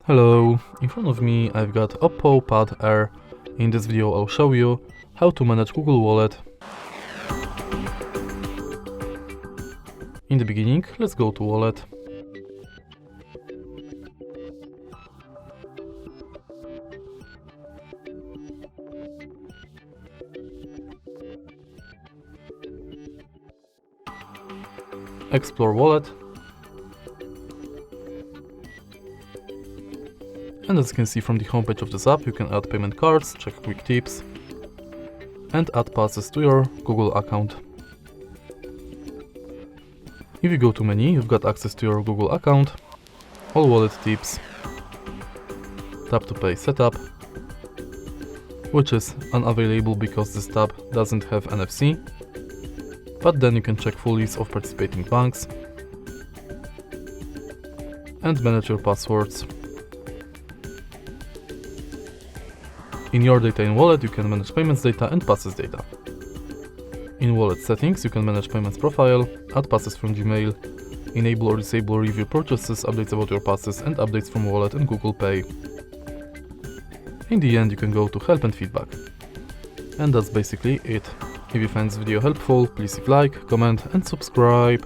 Hello, in front of me I've got OPPO Pad Air. In this video I'll show you how to manage Google Wallet. In the beginning, let's go to Wallet. Explore Wallet. And as you can see from the homepage of this app, you can add payment cards, check quick tips, and add passes to your Google account. If you go to menu, you've got access to your Google account, all wallet tips, tap to pay setup, which is unavailable because this tab doesn't have NFC, but then you can check full list of participating banks and manage your passwords. In your data in wallet, you can manage payments data and passes data. In wallet settings, you can manage payments profile, add passes from Gmail, enable or disable review purchases, updates about your passes, and updates from wallet and Google Pay. In the end, you can go to help and feedback. And that's basically it. If you find this video helpful, please leave a like, comment and subscribe.